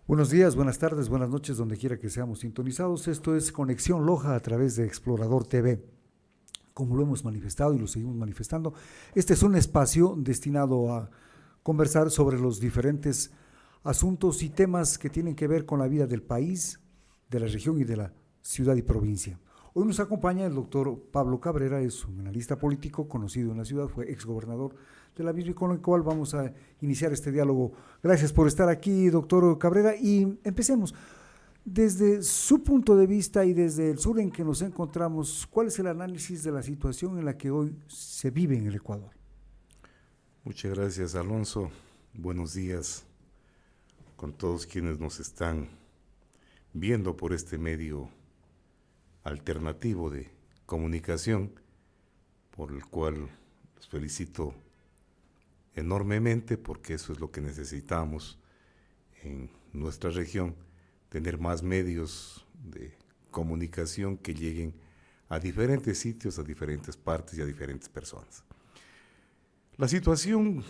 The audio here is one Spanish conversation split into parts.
Buenos días, buenas tardes, buenas noches, donde quiera que seamos sintonizados. Esto es Conexión Loja a través de Explorador TV. Como lo hemos manifestado y lo seguimos manifestando, este es un espacio destinado a conversar sobre los diferentes asuntos y temas que tienen que ver con la vida del país, de la región y de la ciudad y provincia. Hoy nos acompaña el doctor Pablo Cabrera, es un analista político conocido en la ciudad, fue exgobernador de la misma y con el cual vamos a iniciar este diálogo. Gracias por estar aquí, doctor Cabrera, y empecemos. Desde su punto de vista y desde el sur en que nos encontramos, ¿cuál es el análisis de la situación en la que hoy se vive en el Ecuador? Muchas gracias, Alonso. Buenos días con todos quienes nos están viendo por este medio alternativo de comunicación, por el cual los felicito enormemente, porque eso es lo que necesitamos en nuestra región, tener más medios de comunicación que lleguen a diferentes sitios, a diferentes partes y a diferentes personas. La situación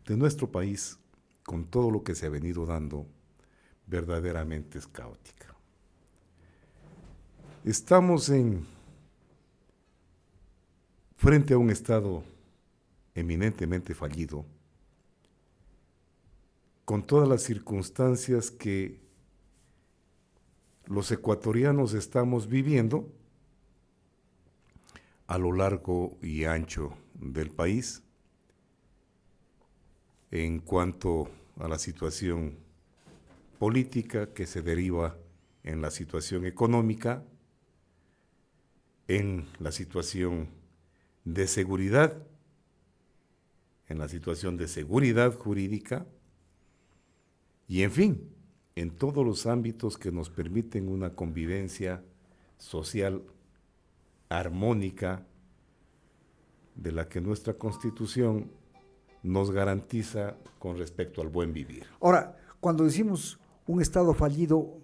de nuestro país, con todo lo que se ha venido dando, verdaderamente es caótica. Estamos frente a un Estado eminentemente fallido, con todas las circunstancias que los ecuatorianos estamos viviendo a lo largo y ancho del país, en cuanto a la situación política que se deriva en la situación económica, en la situación de seguridad, en la situación de seguridad jurídica y, en fin, en todos los ámbitos que nos permiten una convivencia social armónica de la que nuestra Constitución nos garantiza con respecto al buen vivir. Ahora, cuando decimos un Estado fallido,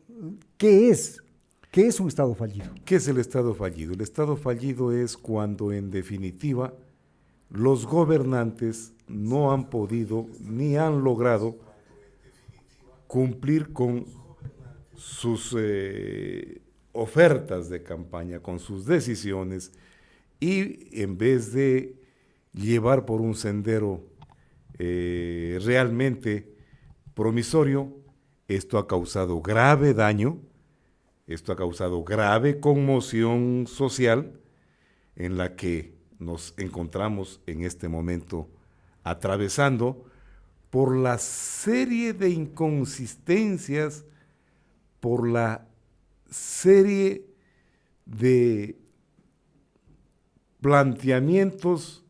¿qué es? ¿Qué es un Estado fallido? ¿Qué es el Estado fallido? El Estado fallido es cuando, en definitiva, los gobernantes no han podido ni han logrado cumplir con sus ofertas de campaña, con sus decisiones, y en vez de llevar por un sendero realmente promisorio, esto ha causado grave daño, esto ha causado grave conmoción social en la que nos encontramos en este momento atravesando por la serie de inconsistencias, por la serie de planteamientos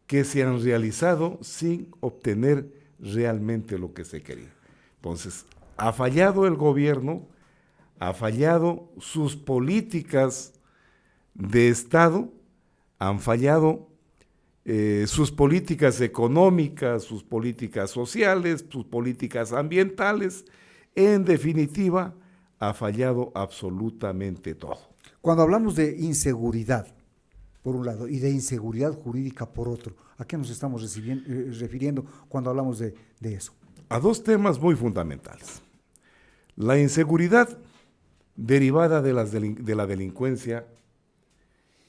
que se han realizado sin obtener realmente lo que se quería. Entonces, ha fallado el gobierno, ha fallado sus políticas de Estado, han fallado sus políticas económicas, sus políticas sociales, sus políticas ambientales. En definitiva, ha fallado absolutamente todo. Cuando hablamos de inseguridad, por un lado, y de inseguridad jurídica por otro, ¿a qué nos estamos refiriendo cuando hablamos de eso? A dos temas muy fundamentales. La inseguridad derivada de la delincuencia,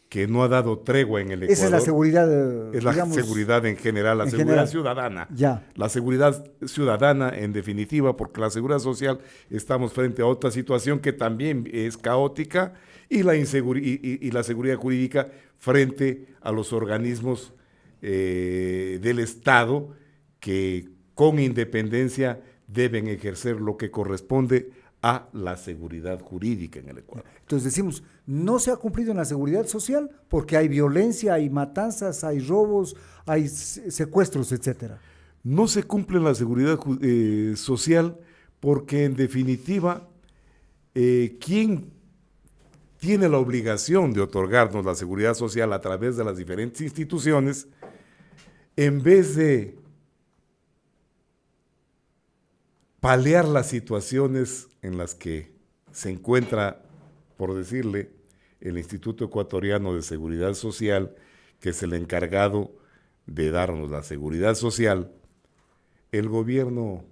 que no ha dado tregua en el Ecuador. Esa es la seguridad, es la seguridad en general, la seguridad ciudadana. Ya. La seguridad ciudadana, en definitiva, porque la seguridad social estamos frente a otra situación que también es caótica, y la seguridad jurídica frente a los organismos del Estado que con independencia deben ejercer lo que corresponde a la seguridad jurídica en el Ecuador. Entonces decimos, no se ha cumplido en la seguridad social porque hay violencia, hay matanzas, hay robos, hay secuestros, etcétera. No se cumple en la seguridad social porque, en definitiva, quien tiene la obligación de otorgarnos la seguridad social a través de las diferentes instituciones, en vez de paliar las situaciones en las que se encuentra, por decirle, el Instituto Ecuatoriano de Seguridad Social, que es el encargado de darnos la seguridad social, el gobierno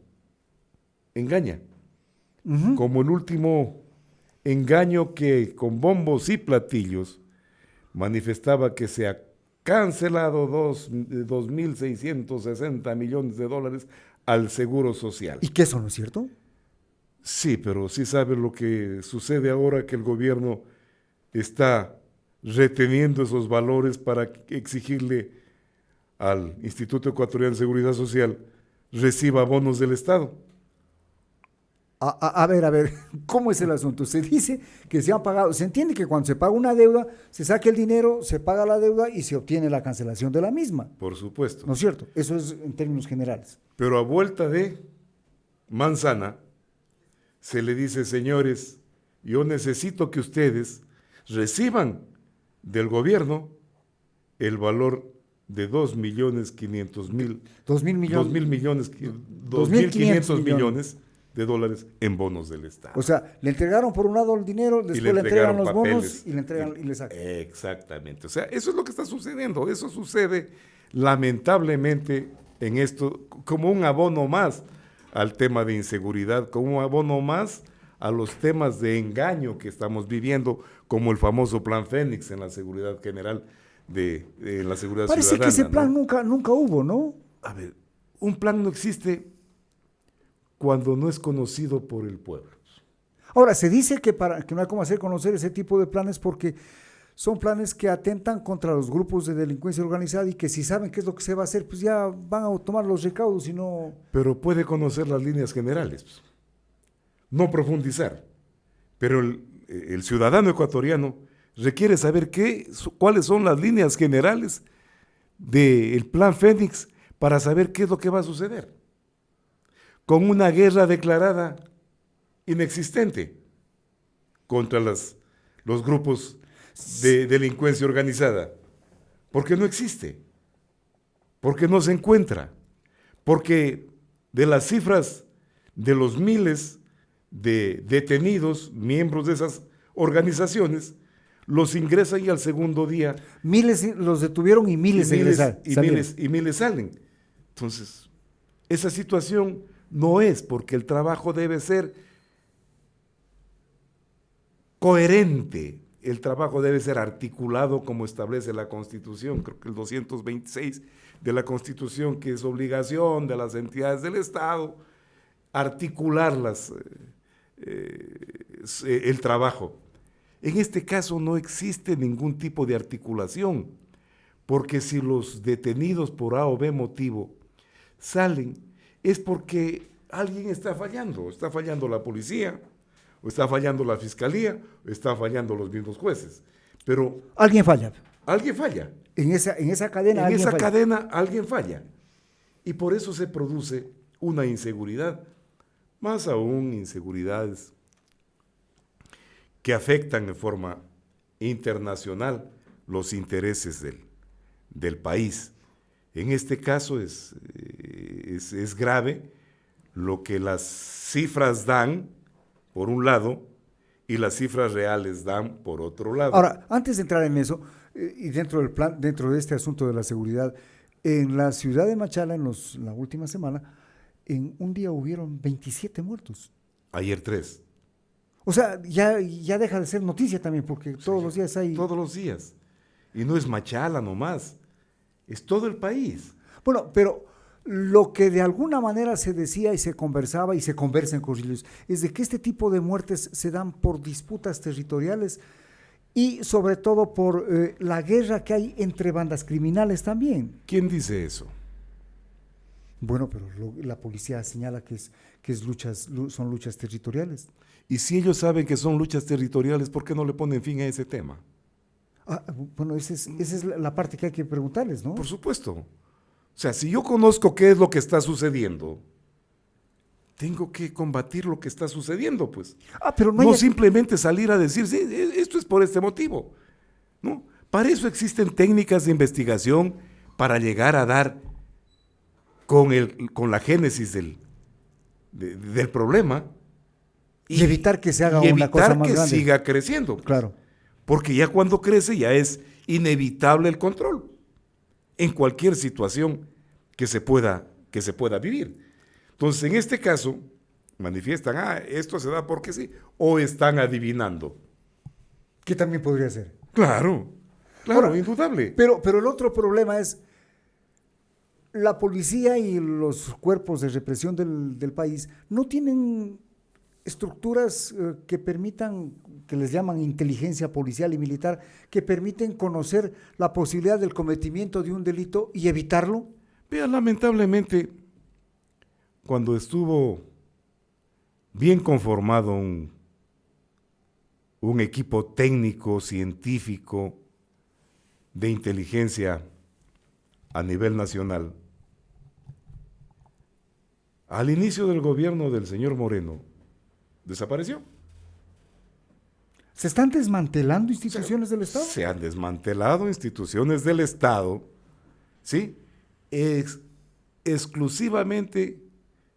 engaña. como el último engaño que con bombos y platillos manifestaba que se ha cancelado 2.660 millones de dólares al Seguro Social. ¿Y que eso no es cierto? Sí, pero sí sabe lo que sucede ahora, que el gobierno está reteniendo esos valores para exigirle al Instituto Ecuatoriano de Seguridad Social reciba bonos del Estado. A ver, ¿cómo es el asunto? Se dice que se han pagado, se entiende que cuando se paga una deuda, se saca el dinero, se paga la deuda y se obtiene la cancelación de la misma. Por supuesto. ¿No es cierto? Eso es en términos generales. Pero a vuelta de manzana, se le dice, señores, yo necesito que ustedes reciban del gobierno el valor de 2.500.000 millones de dólares en bonos del Estado. O sea, le entregaron por un lado el dinero, después le entregan los bonos y le entregan y le sacan. Exactamente. O sea, eso es lo que está sucediendo. Eso sucede lamentablemente en esto como un abono más al tema de inseguridad, como un abono más a los temas de engaño que estamos viviendo, como el famoso Plan Fénix en la seguridad general de la seguridad Parece ciudadana. Parece que ese plan, ¿no? nunca hubo, ¿no? A ver, un plan no existe cuando no es conocido por el pueblo. Ahora, se dice que no hay cómo hacer conocer ese tipo de planes porque son planes que atentan contra los grupos de delincuencia organizada y que si saben qué es lo que se va a hacer, pues ya van a tomar los recaudos y no... Pero puede conocer las líneas generales, pues. No profundizar. Pero el ciudadano ecuatoriano requiere saber cuáles son las líneas generales del Plan Fénix para saber qué es lo que va a suceder. Con una guerra declarada inexistente contra los grupos de delincuencia organizada, porque no existe, porque no se encuentra, porque de las cifras de los miles de detenidos, miembros de esas organizaciones, los ingresan y al segundo día... Miles los detuvieron y miles salieron. Y miles salen. Entonces, esa situación no es, porque el trabajo debe ser coherente, el trabajo debe ser articulado como establece la Constitución, creo que el 226 de la Constitución, que es obligación de las entidades del Estado, articularlas, el trabajo. En este caso no existe ningún tipo de articulación, porque si los detenidos por A o B motivo salen, es porque alguien está fallando la policía, o está fallando la fiscalía, o están fallando los mismos jueces. Pero alguien falla. Alguien falla. En esa cadena alguien falla. Y por eso se produce una inseguridad, más aún inseguridades que afectan de forma internacional los intereses del país. En este caso es grave lo que las cifras dan, por un lado, y las cifras reales dan por otro lado. Ahora, antes de entrar en eso, y dentro del plan, dentro de este asunto de la seguridad, en la ciudad de Machala, la última semana, en un día hubieron 27 muertos. Ayer 3. O sea, ya deja de ser noticia también, porque todos los días hay... Todos los días. Y no es Machala nomás, es todo el país. Bueno, pero lo que de alguna manera se decía y se conversaba y se conversa en Corrillos es de que este tipo de muertes se dan por disputas territoriales y sobre todo por la guerra que hay entre bandas criminales también. ¿Quién dice eso? Bueno, pero la policía señala que son luchas territoriales. Y si ellos saben que son luchas territoriales, ¿por qué no le ponen fin a ese tema? Bueno, esa es la parte que hay que preguntarles, ¿no? Por supuesto. O sea, si yo conozco qué es lo que está sucediendo, tengo que combatir lo que está sucediendo, pues. Pero no simplemente salir a decir, sí, esto es por este motivo. ¿No? Para eso existen técnicas de investigación para llegar a dar con la génesis del problema y evitar que se haga una cosa más grande. Evitar que siga creciendo. Pues. Claro. Porque ya cuando crece ya es inevitable el control en cualquier situación que se pueda vivir. Entonces, en este caso, manifiestan, esto se da porque sí, o están adivinando. Que también podría ser. Claro, Ahora, indudable. Pero el otro problema es la policía y los cuerpos de represión del país no tienen estructuras que permitan, que les llaman inteligencia policial y militar, que permiten conocer la posibilidad del cometimiento de un delito y evitarlo. Vea, lamentablemente, cuando estuvo bien conformado un equipo técnico, científico, de inteligencia a nivel nacional, al inicio del gobierno del señor Moreno, desapareció. ¿Se están desmantelando instituciones del Estado? Se han desmantelado instituciones del Estado, ¿sí? Exclusivamente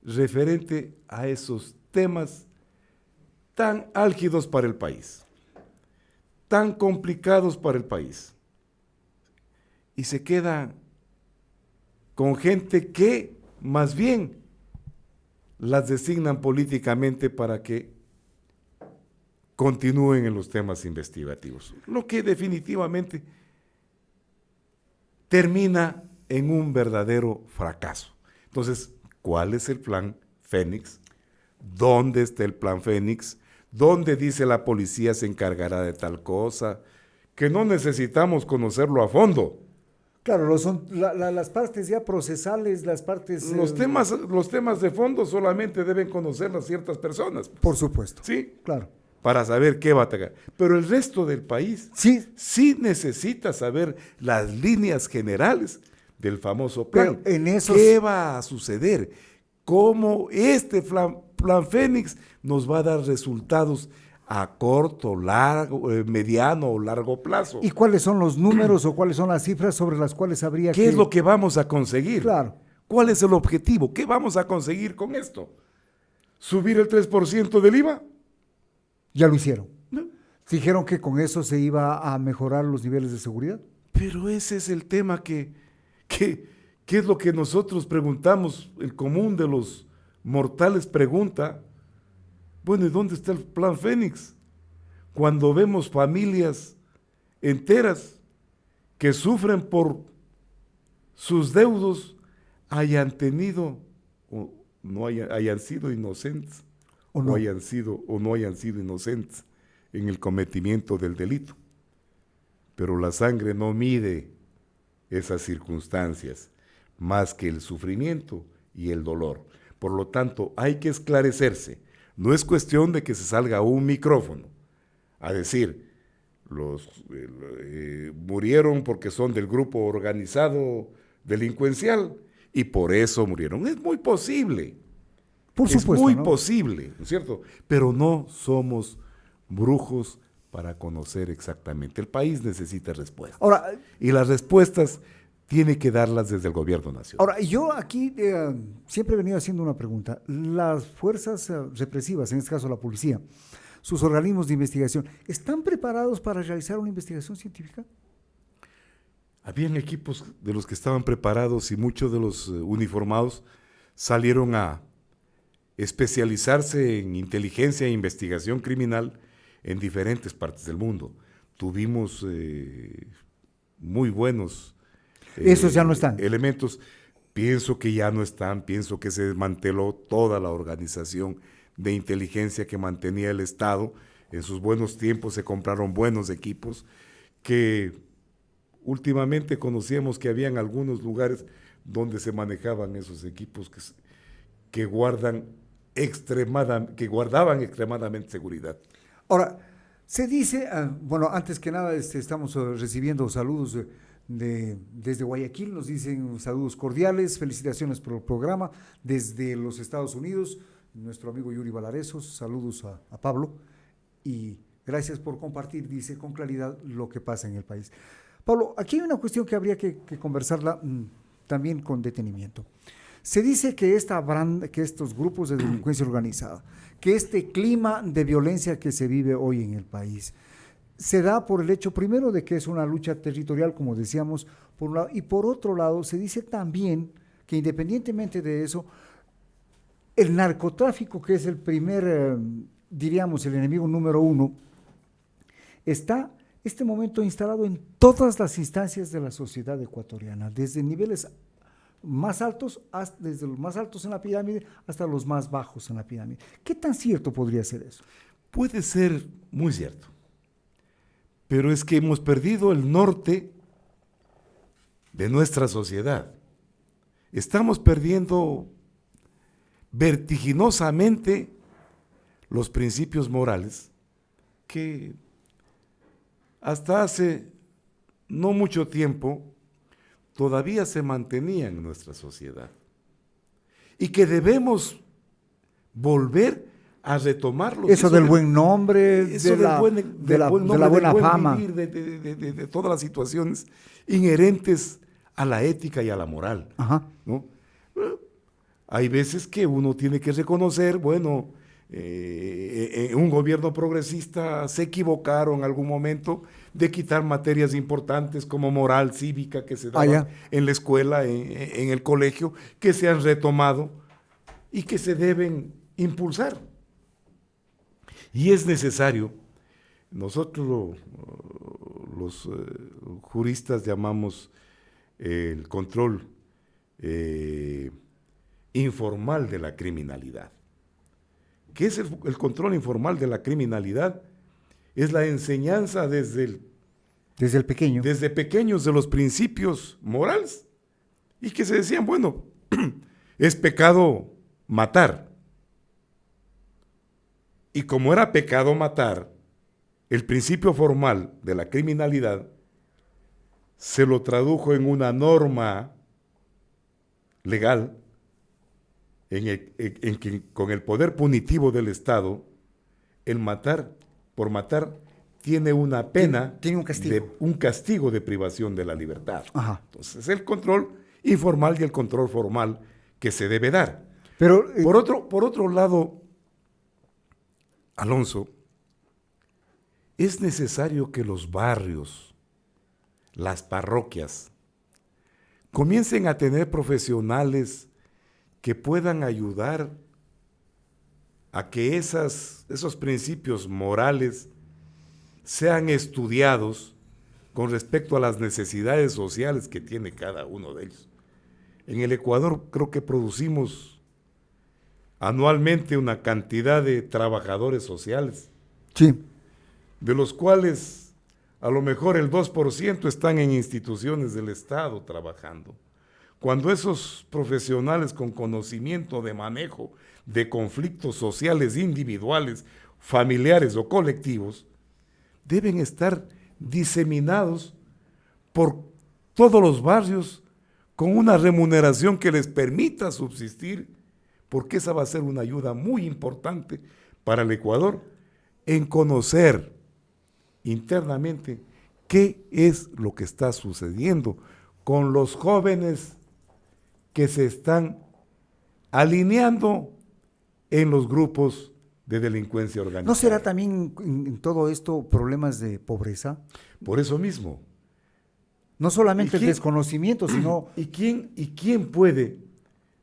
referente a esos temas tan álgidos para el país, tan complicados para el país. Y se queda con gente que más bien las designan políticamente para que continúen en los temas investigativos, lo que definitivamente termina en un verdadero fracaso. Entonces, ¿cuál es el plan Fénix? ¿Dónde está el plan Fénix? ¿Dónde dice la policía se encargará de tal cosa? Que no necesitamos conocerlo a fondo. Claro, son las partes ya procesales, las partes... Los temas de fondo solamente deben conocerlas ciertas personas. Por supuesto. Sí. Claro. Para saber qué va a atacar. Pero el resto del país sí necesita saber las líneas generales del famoso plan. ¿Qué va a suceder? ¿Cómo este plan Fénix nos va a dar resultados a corto, largo, mediano o largo plazo? ¿Y cuáles son los números o cuáles son las cifras sobre las cuales habría ¿Qué es lo que vamos a conseguir? Claro. ¿Cuál es el objetivo? ¿Qué vamos a conseguir con esto? ¿Subir el 3% del IVA? Ya lo hicieron. ¿No? Dijeron que con eso se iba a mejorar los niveles de seguridad. Pero ese es el tema que es lo que nosotros preguntamos, el común de los mortales pregunta, bueno, ¿y dónde está el plan Fénix? Cuando vemos familias enteras que sufren por sus deudos, hayan tenido o no hayan sido inocentes, o no hayan sido inocentes en el cometimiento del delito. Pero la sangre no mide esas circunstancias más que el sufrimiento y el dolor. Por lo tanto, hay que esclarecerse. No es cuestión de que se salga un micrófono a decir, murieron porque son del grupo organizado delincuencial y por eso murieron. Es muy posible. Por supuesto, es muy posible, ¿no es cierto? Pero no somos brujos para conocer exactamente. El país necesita respuestas. Ahora, y las respuestas tiene que darlas desde el gobierno nacional. Ahora, yo aquí siempre he venido haciendo una pregunta. Las fuerzas represivas, en este caso la policía, sus organismos de investigación, ¿están preparados para realizar una investigación científica? Habían equipos de los que estaban preparados y muchos de los uniformados salieron a especializarse en inteligencia e investigación criminal en diferentes partes del mundo. Tuvimos muy buenos esos ya no están. Elementos. Pienso que ya no están, pienso que se desmanteló toda la organización de inteligencia que mantenía el Estado. En sus buenos tiempos se compraron buenos equipos que últimamente conocíamos que habían algunos lugares donde se manejaban esos equipos que guardaban extremadamente seguridad. Ahora, se dice, bueno, antes que nada estamos recibiendo saludos desde Guayaquil, nos dicen saludos cordiales, felicitaciones por el programa, desde los Estados Unidos, nuestro amigo Yuri Valaresos, saludos a Pablo, y gracias por compartir, dice, con claridad lo que pasa en el país. Pablo, aquí hay una cuestión que habría que conversarla también con detenimiento. Se dice que estos grupos de delincuencia organizada, que este clima de violencia que se vive hoy en el país, se da por el hecho primero de que es una lucha territorial, como decíamos, por un lado, y por otro lado se dice también que independientemente de eso, El narcotráfico, que es el primer, diríamos, el enemigo número uno, está este momento instalado en todas las instancias de la sociedad ecuatoriana, desde niveles más altos, desde los más altos en la pirámide hasta los más bajos en la pirámide. ¿Qué tan cierto podría ser eso? Puede ser muy cierto, pero es que hemos perdido el norte de nuestra sociedad. Estamos perdiendo vertiginosamente los principios morales que hasta hace no mucho tiempo todavía se mantenían en nuestra sociedad y que debemos volver a retomarlos. Eso del buen nombre, de la buena fama. Vivir, de todas las situaciones inherentes a la ética y a la moral. Ajá. ¿No? Hay veces que uno tiene que reconocer, bueno, un gobierno progresista se equivocaron en algún momento de quitar materias importantes como moral cívica que se daban en la escuela, en el colegio, que se han retomado y que se deben impulsar. Y es necesario, nosotros los juristas llamamos el control informal de la criminalidad. ¿Qué es el control informal de la criminalidad? Es la enseñanza desde pequeños de los principios morales, y que se decían, bueno, es pecado matar. Y como era pecado matar, el principio formal de la criminalidad se lo tradujo en una norma legal en que con el poder punitivo del Estado, por matar, tiene una pena, tiene un castigo de privación de la libertad. Ajá. Entonces, el control informal y el control formal que se debe dar. Pero, por otro lado, Alonso, es necesario que los barrios, las parroquias, comiencen a tener profesionales que puedan ayudar a que esos principios morales sean estudiados con respecto a las necesidades sociales que tiene cada uno de ellos. En el Ecuador creo que producimos anualmente una cantidad de trabajadores sociales, sí, de los cuales a lo mejor el 2% están en instituciones del Estado trabajando. Cuando esos profesionales con conocimiento de manejo de conflictos sociales individuales, familiares o colectivos, deben estar diseminados por todos los barrios con una remuneración que les permita subsistir, porque esa va a ser una ayuda muy importante para el Ecuador en conocer internamente qué es lo que está sucediendo con los jóvenes que se están alineando en los grupos de delincuencia organizada. ¿No será también en todo esto problemas de pobreza? Por eso mismo. No solamente el desconocimiento, sino... ¿Y quién puede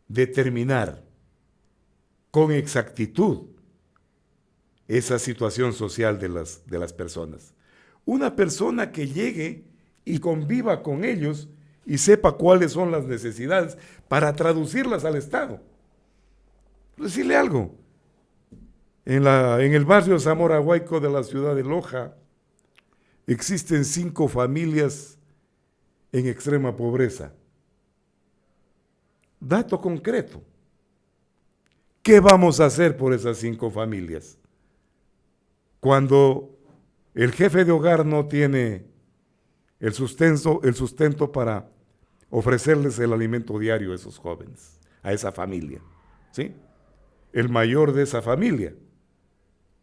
determinar con exactitud esa situación social de las personas? Una persona que llegue y conviva con ellos y sepa cuáles son las necesidades para traducirlas al Estado. Decirle algo. En el barrio Zamora Huayco de la ciudad de Loja existen 5 familias en extrema pobreza. Dato concreto. ¿Qué vamos a hacer por esas 5 familias? Cuando el jefe de hogar no tiene el sustento para ofrecerles el alimento diario a esos jóvenes, a esa familia, ¿sí? El mayor de esa familia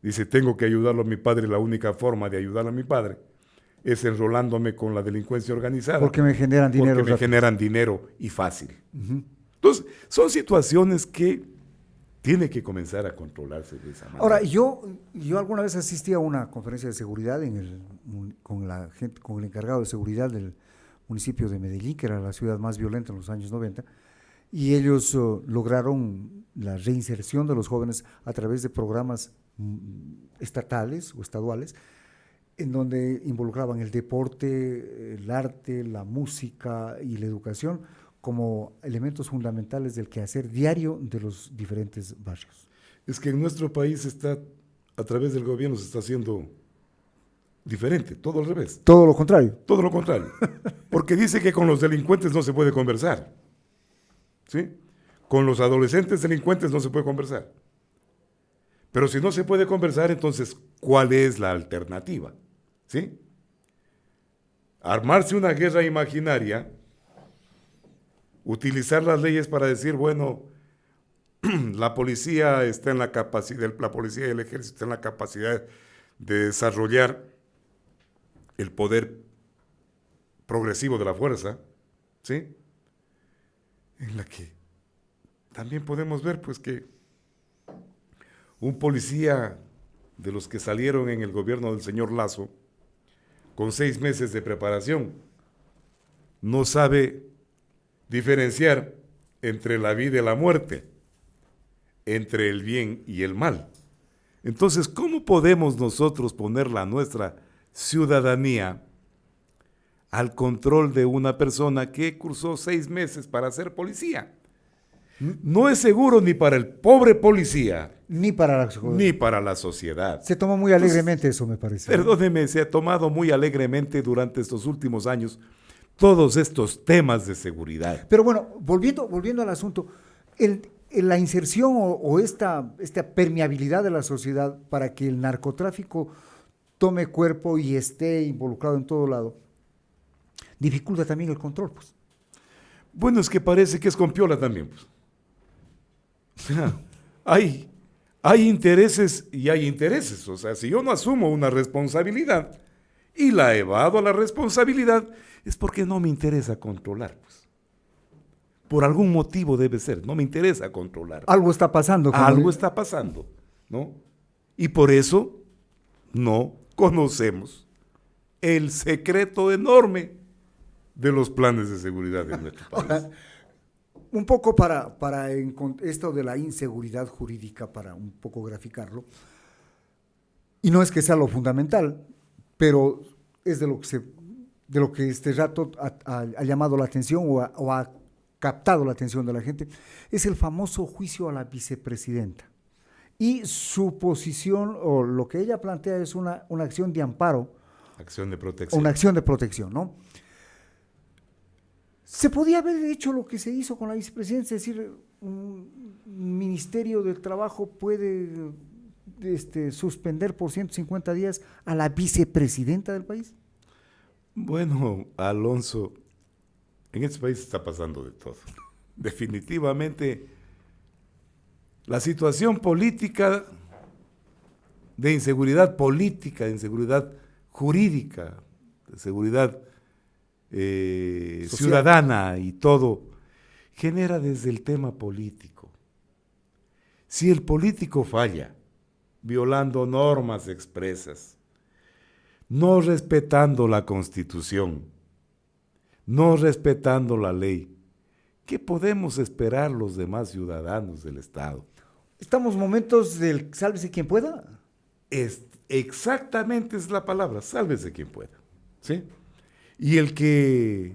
dice, tengo que ayudarlo a mi padre, la única forma de ayudar a mi padre es enrolándome con la delincuencia organizada. Porque me generan dinero. Porque me generan dinero y fácil. Uh-huh. Entonces, son situaciones que tiene que comenzar a controlarse de esa manera. Ahora, yo alguna vez asistí a una conferencia de seguridad con el encargado de seguridad del municipio de Medellín, que era la ciudad más violenta en los años 90, y ellos lograron la reinserción de los jóvenes a través de programas estatales o estaduales, en donde involucraban el deporte, el arte, la música y la educación como elementos fundamentales del quehacer diario de los diferentes barrios. Es que en nuestro país está, a través del gobierno, se está haciendo diferente, todo al revés. Todo lo contrario. Todo lo contrario. Porque dice que con los delincuentes no se puede conversar. ¿Sí? Con los adolescentes delincuentes no se puede conversar. Pero si no se puede conversar, entonces, ¿cuál es la alternativa? ¿Sí? Armarse una guerra imaginaria, utilizar las leyes para decir, bueno, la policía está en la capacidad, la policía y el ejército están en la capacidad de desarrollar el poder progresivo de la fuerza, ¿sí? En la que también podemos ver, pues, que un policía de los que salieron en el gobierno del señor Lazo, con 6 meses de preparación, no sabe diferenciar entre la vida y la muerte, entre el bien y el mal. Entonces, ¿cómo podemos nosotros poner la nuestra ciudadanía al control de una persona que cursó 6 meses para ser policía? No es seguro ni para el pobre policía, ni para la sociedad. Se tomó muy alegremente eso, me parece. Perdóneme, se ha tomado muy alegremente durante estos últimos años todos estos temas de seguridad. Pero bueno, volviendo al asunto, la inserción o esta permeabilidad de la sociedad para que el narcotráfico tome cuerpo y esté involucrado en todo lado, dificulta también el control, pues. Bueno, es que parece que es con piola también, pues. O sea, hay intereses y hay intereses. O sea, si yo no asumo una responsabilidad y la evado a la responsabilidad, es porque no me interesa controlar, pues. Por algún motivo debe ser, no me interesa controlar. Algo está pasando. Algo está pasando, ¿no? Y por eso no conocemos el secreto enorme de los planes de seguridad de nuestro país. Ahora, un poco para esto de la inseguridad jurídica, para un poco graficarlo, y no es que sea lo fundamental, pero es de lo que este rato ha llamado la atención o ha captado la atención de la gente, es el famoso juicio a la vicepresidenta. Y su posición, o lo que ella plantea, es una acción de amparo. Acción de protección. Una acción de protección, ¿no? Se podía haber hecho lo que se hizo con la vicepresidencia, es decir, un Ministerio del Trabajo puede suspender por 150 días a la vicepresidenta del país. Bueno, Alonso, en este país está pasando de todo. Definitivamente, la situación política, de inseguridad política, de inseguridad jurídica, de seguridad ciudadana y todo, genera desde el tema político. Si el político falla, violando normas expresas, no respetando la Constitución, no respetando la ley, ¿qué podemos esperar los demás ciudadanos del Estado? Estamos momentos del sálvese quien pueda. Exactamente es la palabra, sálvese quien pueda, ¿sí? Y el que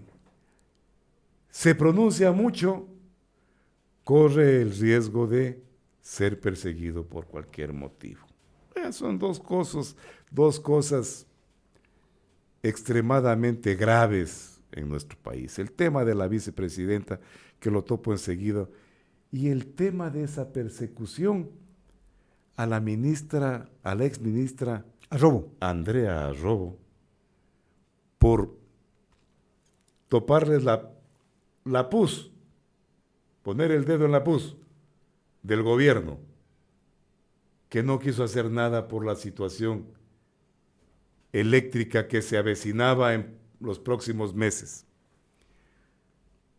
se pronuncia mucho corre el riesgo de ser perseguido por cualquier motivo. Son dos cosas extremadamente graves en nuestro país. El tema de la vicepresidenta, que lo topo enseguida, y el tema de esa persecución a la exministra Arrobo. Andrea Arrobo, por toparles la pus, poner el dedo en la pus del gobierno, que no quiso hacer nada por la situación eléctrica que se avecinaba en los próximos meses.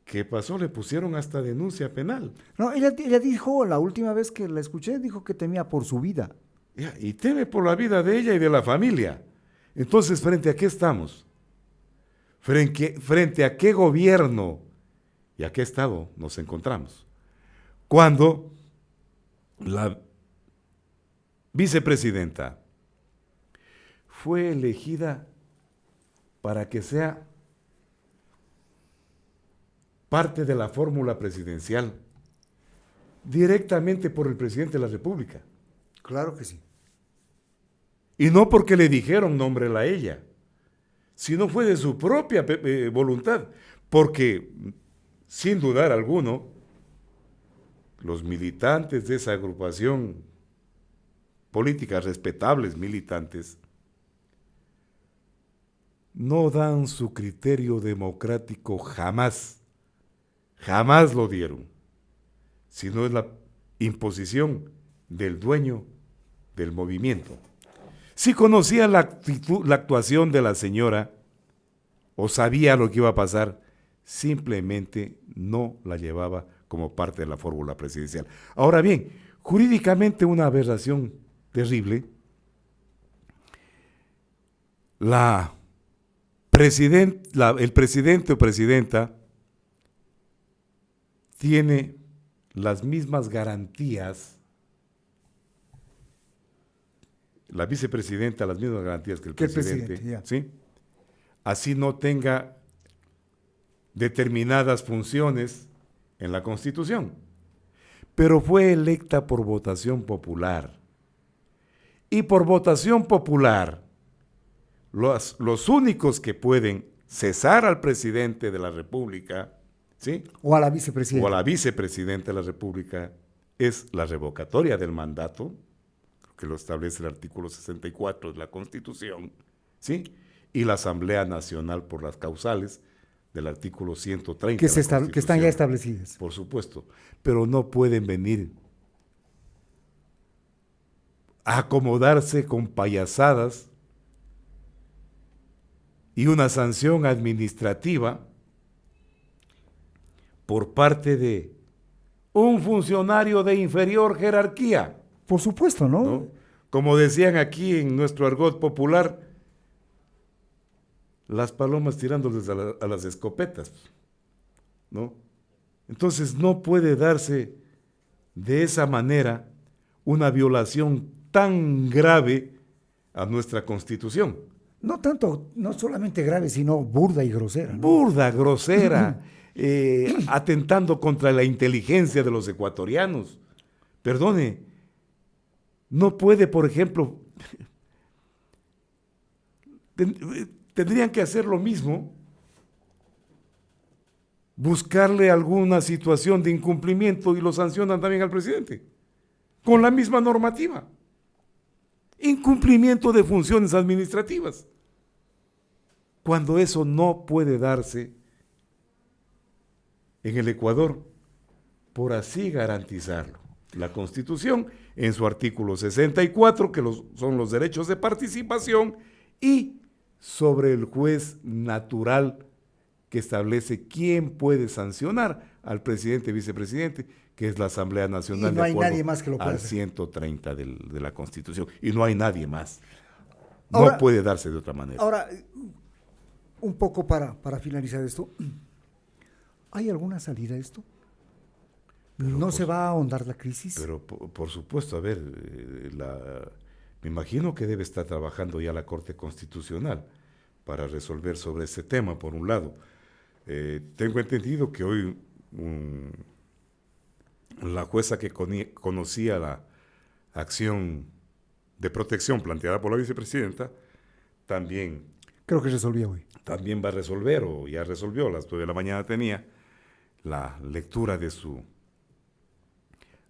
¿Qué pasó? Le pusieron hasta denuncia penal. No, ella dijo, la última vez que la escuché, dijo que temía por su vida. Y teme por la vida de ella y de la familia. Entonces, ¿frente a qué estamos? ¿Frente a qué gobierno ¿Y a qué estado nos encontramos? Cuando la vicepresidenta fue elegida para que sea parte de la fórmula presidencial directamente por el presidente de la República. Claro que sí. Y no porque le dijeron nómbrela a ella, sino fue de su propia voluntad, porque sin dudar alguno, los militantes de esa agrupación política, respetables militantes, no dan su criterio democrático jamás, jamás lo dieron, sino es la imposición del dueño del movimiento. Si conocía la actuación de la señora o sabía lo que iba a pasar, simplemente no la llevaba como parte de la fórmula presidencial. Ahora bien, jurídicamente una aberración terrible. El presidente o presidenta tiene las mismas garantías, la vicepresidenta las mismas garantías que el presidente, ¿sí? Así no tenga determinadas funciones en la Constitución, pero fue electa por votación popular. Y por votación popular, los únicos que pueden cesar al presidente de la República, ¿sí? O a la vicepresidenta. O a la vicepresidenta de la República es la revocatoria del mandato, que lo establece el artículo 64 de la Constitución, ¿sí? Y la Asamblea Nacional por las causales del artículo 130 que están ya establecidas. Por supuesto, pero no pueden venir a acomodarse con payasadas y una sanción administrativa por parte de un funcionario de inferior jerarquía. Por supuesto, ¿No? Como decían aquí en nuestro argot popular, las palomas tirándoles a las escopetas, ¿no? Entonces no puede darse de esa manera una violación tan grave a nuestra Constitución. No solamente grave, sino burda y grosera, ¿no? Burda, grosera, atentando contra la inteligencia de los ecuatorianos. Perdone, no puede, por ejemplo, tendrían que hacer lo mismo, buscarle alguna situación de incumplimiento y lo sancionan también al presidente, con la misma normativa. Incumplimiento de funciones administrativas. Cuando eso no puede darse en el Ecuador, por así garantizarlo. La Constitución, en su artículo 64, que son los derechos de participación, y sobre el juez natural que establece quién puede sancionar al presidente y vicepresidente, que es la Asamblea Nacional, y no hay nadie más que lo pueda al hacer. 130 de la Constitución. Y no hay nadie más. Ahora, no puede darse de otra manera. Ahora, un poco para finalizar esto, ¿hay alguna salida a esto? ¿No se va a ahondar la crisis? Pero por supuesto, a ver, me imagino que debe estar trabajando ya la Corte Constitucional para resolver sobre ese tema, por un lado. Tengo entendido que hoy la jueza que conocía la acción de protección planteada por la vicepresidenta, también... Creo que resolvió hoy. También va a resolver, o ya resolvió, a las 9 de la mañana tenía la lectura de su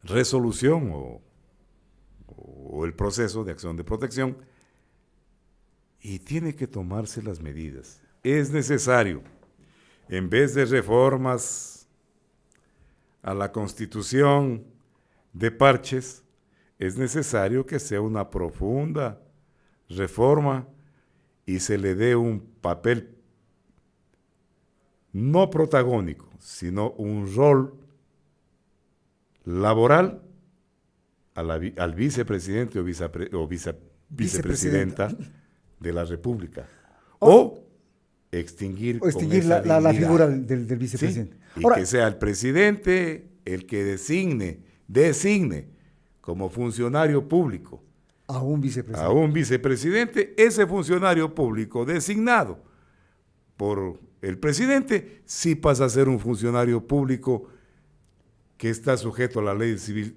resolución o el proceso de acción de protección, y tiene que tomarse las medidas. Es necesario, en vez de reformas a la Constitución de parches, es necesario que sea una profunda reforma y se le dé un papel no protagónico, sino un rol laboral al vicepresidente o vicepresidenta de la República. O extinguir O extinguir con esa la dignidad. figura del vicepresidente. Sí, y Ahora, que sea el presidente el que designe como funcionario público a un a vicepresidente. un vicepresidente, ese funcionario público designado por el presidente sí pasa a ser un funcionario público que está sujeto a la ley civil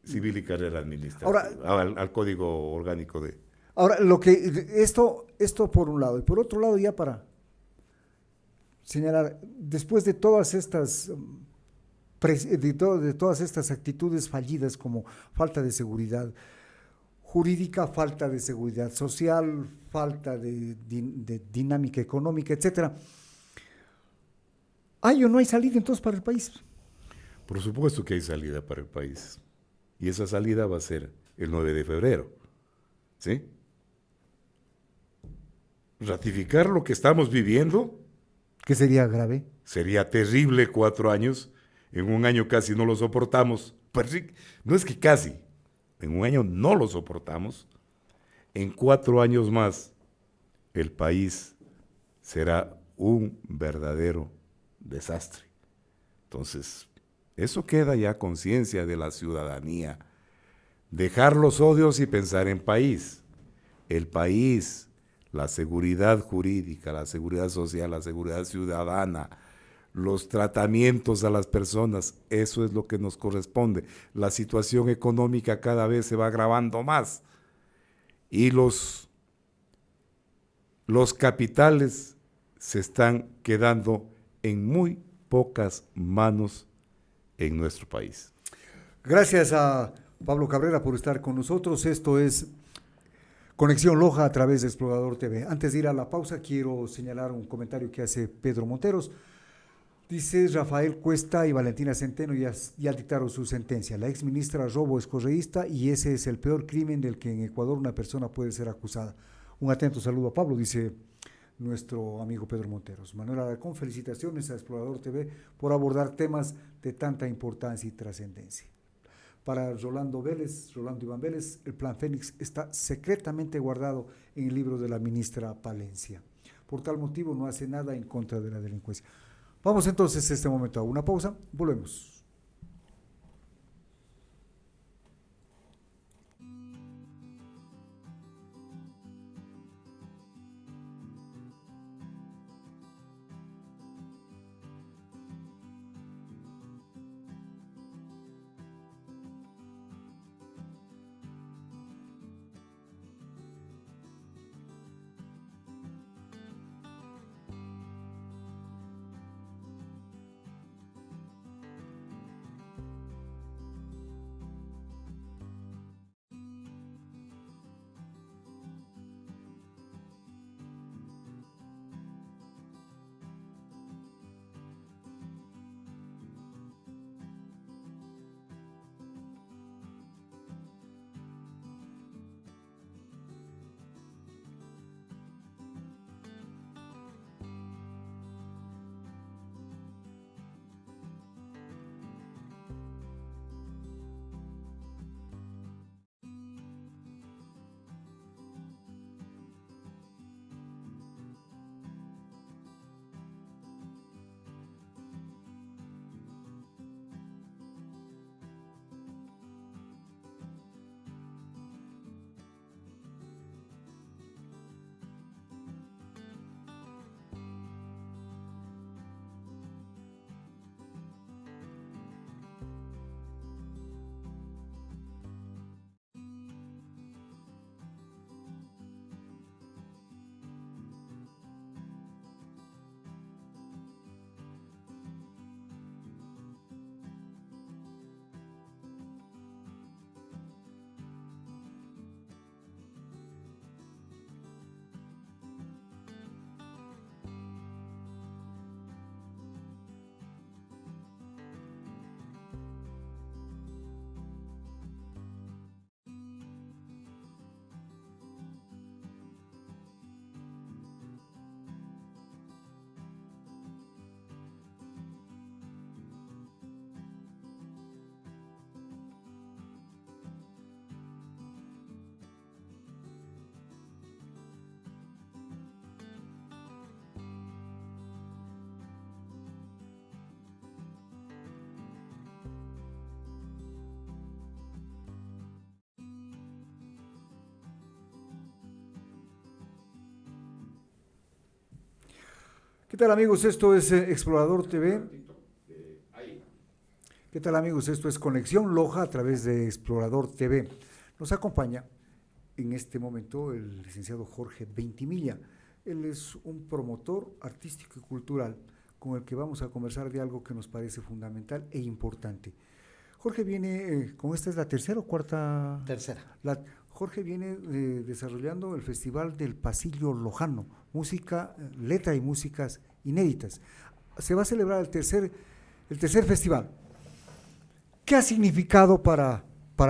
y carrera administrativa, al código orgánico de... Ahora, esto por un lado, y por otro lado ya para señalar, después de todas estas de todas estas actitudes fallidas como falta de seguridad jurídica, falta de seguridad social, falta de dinámica económica, etcétera, ¿hay o no hay salida entonces para el país? Por supuesto que hay salida para el país. Y esa salida va a ser el 9 de febrero. ¿Sí? Ratificar lo que estamos viviendo. ¿Qué sería grave? Sería terrible 4 años. En un año casi no lo soportamos. Pues sí, no es que casi. En un año no lo soportamos. En 4 años más, el país será un verdadero desastre. Entonces, eso queda ya conciencia de la ciudadanía. Dejar los odios y pensar en país. El país, la seguridad jurídica, la seguridad social, la seguridad ciudadana, los tratamientos a las personas, eso es lo que nos corresponde. La situación económica cada vez se va agravando más y los capitales se están quedando en muy pocas manos en nuestro país. Gracias a Pablo Cabrera por estar con nosotros. Esto es Conexión Loja a través de Explorador TV. Antes de ir a la pausa, quiero señalar un comentario que hace Pedro Monteros. Dice: Rafael Cuesta y Valentina Centeno ya dictaron su sentencia. La ex ministra Robo es correísta y ese es el peor crimen del que en Ecuador una persona puede ser acusada. Un atento saludo a Pablo, dice nuestro amigo Pedro Monteros. Manuel Alarcón, felicitaciones a Explorador TV por abordar temas de tanta importancia y trascendencia. Para Rolando Iván Vélez, el Plan Fénix está secretamente guardado en el libro de la ministra Palencia. Por tal motivo no hace nada en contra de la delincuencia. Vamos entonces este momento a una pausa, volvemos. ¿Qué tal amigos? Esto es Explorador TV. ¿Qué tal amigos? Esto es Conexión Loja a través de Explorador TV. Nos acompaña en este momento el licenciado Jorge Ventimiglia. Él es un promotor artístico y cultural con el que vamos a conversar de algo que nos parece fundamental e importante. Jorge viene, con esta es la tercera o cuarta. Tercera. Jorge viene desarrollando el Festival del Pasillo Lojano, música, letra y músicas inéditas. Se va a celebrar el tercer festival. ¿Qué ha significado para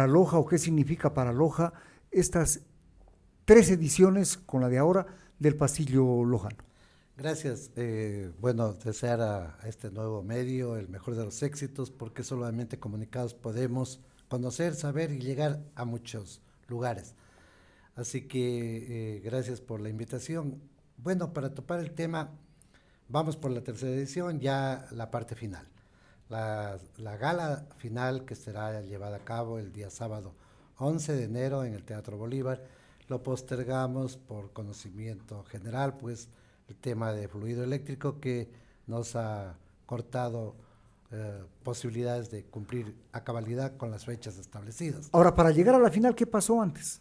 Loja o qué significa para Loja estas 3 ediciones con la de ahora del Pasillo Lojano? Gracias. Bueno, desear a este nuevo medio el mejor de los éxitos, porque solamente comunicados podemos conocer, saber y llegar a muchos lugares. Así que gracias por la invitación. Bueno, para topar el tema, vamos por la tercera edición, ya la parte final. La gala final, que será llevada a cabo el día sábado 11 de enero en el Teatro Bolívar, lo postergamos por conocimiento general, pues el tema de fluido eléctrico que nos ha cortado posibilidades de cumplir a cabalidad con las fechas establecidas. Ahora, para llegar a la final, ¿qué pasó antes?